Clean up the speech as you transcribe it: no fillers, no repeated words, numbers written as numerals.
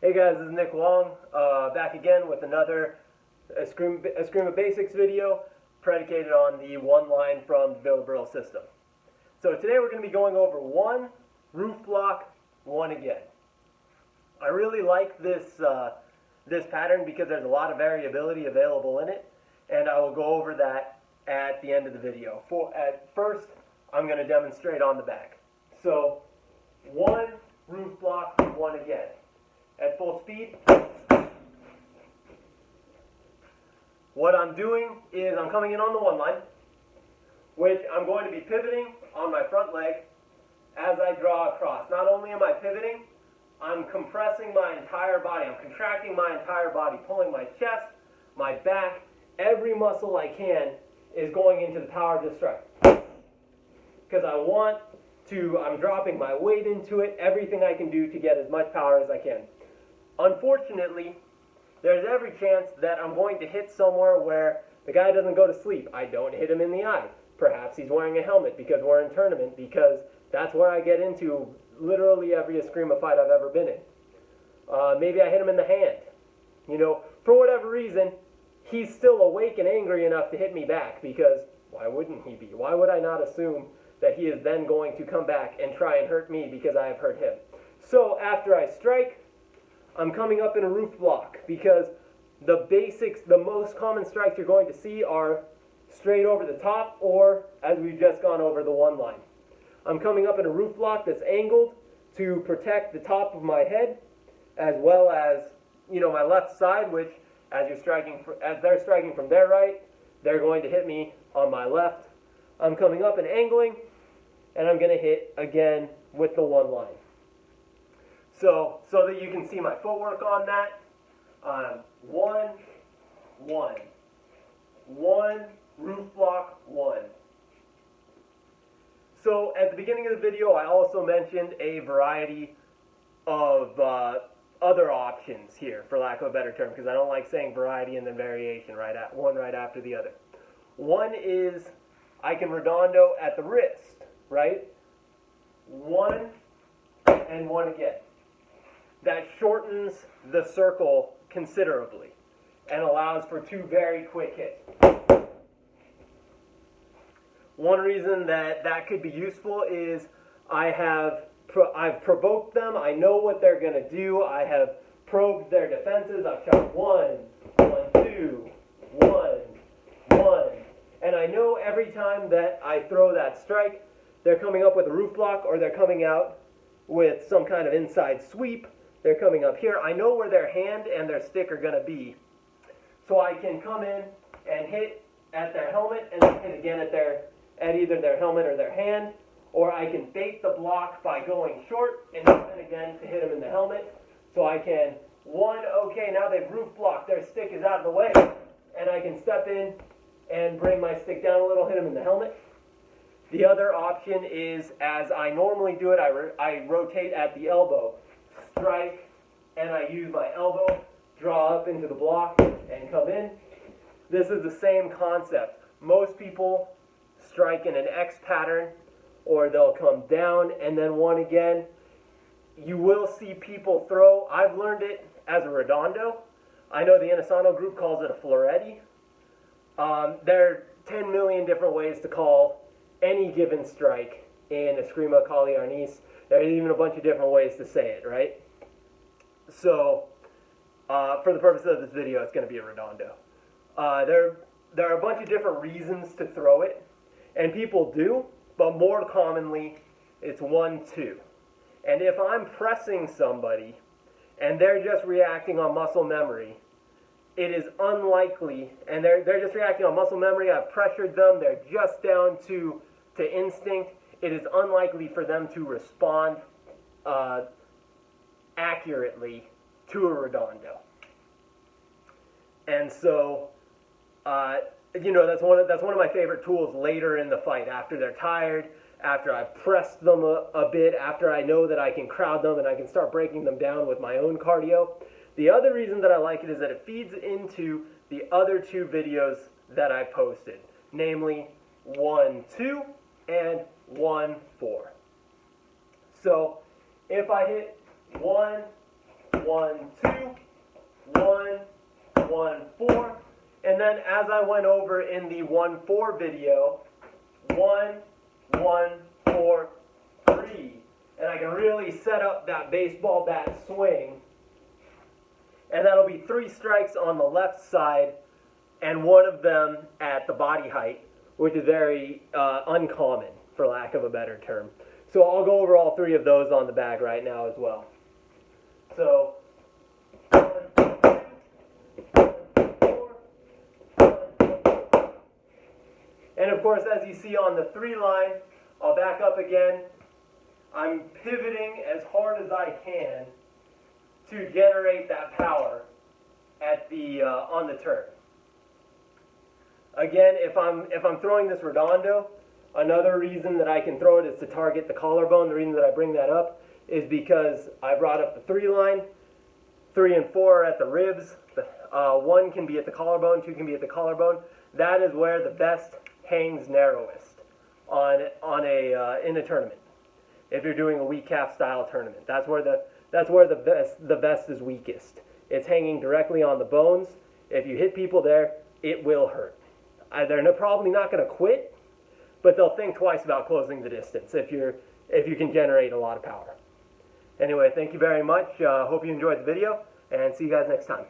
Hey guys, this is Nick Wong, back again with another Eskrima Basics video predicated on the one line from the Bill Brill system. So today we're going to be going over one roof block, one again. I really like this pattern because there's a lot of variability available in it, and I will go over that at the end of the video. At first, I'm going to demonstrate on the back. So one roof block, one again. At full speed, what I'm doing is I'm coming in on the one line, which I'm going to be pivoting on my front leg as I draw across. Not only am I pivoting, I'm compressing my entire body. I'm contracting my entire body, pulling my chest, my back, every muscle I can is going into the power of the strike. Because I'm dropping my weight into it, everything I can do to get as much power as I can. Unfortunately, there's every chance that I'm going to hit somewhere where the guy doesn't go to sleep. I don't hit him in the eye. Perhaps he's wearing a helmet because we're in tournament, because that's where I get into literally every Eskrima fight I've ever been in. Maybe I hit him in the hand. For whatever reason, he's still awake and angry enough to hit me back, because why wouldn't he be? Why would I not assume that he is then going to come back and try and hurt me because I have hurt him? So after I strike, I'm coming up in a roof block, because the basics, the most common strikes you're going to see are straight over the top, or as we've just gone over, the one line. I'm coming up in a roof block that's angled to protect the top of my head, as well as my left side, which as they're striking from their right, they're going to hit me on my left. I'm coming up and angling, and I'm going to hit again with the one line. So that you can see my footwork on that, one, roof block, one. So at the beginning of the video, I also mentioned a variety of other options here, for lack of a better term, because I don't like saying variety and then variation one right after the other. One is I can redondo at the wrist, right? One and one again. That shortens the circle considerably and allows for two very quick hits. One reason that could be useful is I've provoked them. I know what they're going to do. I have probed their defenses. I've shot 1, 2, 1. And I know every time that I throw that strike, they're coming up with a roof block, or they're coming out with some kind of inside sweep. They're coming up here. I know where their hand and their stick are going to be. So I can come in and hit at their helmet and then hit again at either their helmet or their hand. Or I can bait the block by going short and then again to hit them in the helmet. So I can, okay, now they've roof blocked. Their stick is out of the way. And I can step in and bring my stick down a little, hit them in the helmet. The other option is, as I normally do it, I rotate at the elbow. Strike, and I use my elbow, draw up into the block, and come in. This is the same concept. Most people strike in an X pattern, or they'll come down and then one again. You will see people throw. I've learned it as a Redondo. I know the Inisano group calls it a Floretti. There are 10 million different ways to call any given strike in Eskrima, Kali, Arnis. There's even a bunch of different ways to say it, right? So, for the purpose of this video, it's going to be a Redondo. There are a bunch of different reasons to throw it, and people do, but more commonly, it's 1, 2. And if I'm pressing somebody, and they're just reacting on muscle memory, it is unlikely, and they're just reacting on muscle memory, I've pressured them, they're just down to instinct, it is unlikely for them to respond accurately to a Redondo. And so, that's one of my favorite tools later in the fight, after they're tired, after I've pressed them a bit, after I know that I can crowd them and I can start breaking them down with my own cardio. The other reason that I like it is that it feeds into the other two videos that I posted, namely 1, 2 and 1, 4. So if I hit 1, 1, 1, 2, 1, 1, 4. And then as I went over in the 1, 4 video, 1, 1, 4, 3. And I can really set up that baseball bat swing. And that'll be 3 strikes on the left side and 1 of them at the body height, which is very uncommon, for lack of a better term. So I'll go over all 3 of those on the bag right now as well. So, 1, 2, 1, 4, 1. And of course, as you see on the 3 line, I'll back up again. I'm pivoting as hard as I can to generate that power at the on the turn. Again, if I'm throwing this Redondo, another reason that I can throw it is to target the collarbone. The reason that I bring that up is because I brought up the 3 line. 3 and 4 are at the ribs. 1 can be at the collarbone. 2 can be at the collarbone. That is where the vest hangs narrowest in a tournament. If you're doing a weak calf style tournament, that's where the vest is weakest. It's hanging directly on the bones. If you hit people there, it will hurt. They're probably not going to quit, but they'll think twice about closing the distance if you can generate a lot of power. Anyway, thank you very much. Hope you enjoyed the video, and see you guys next time.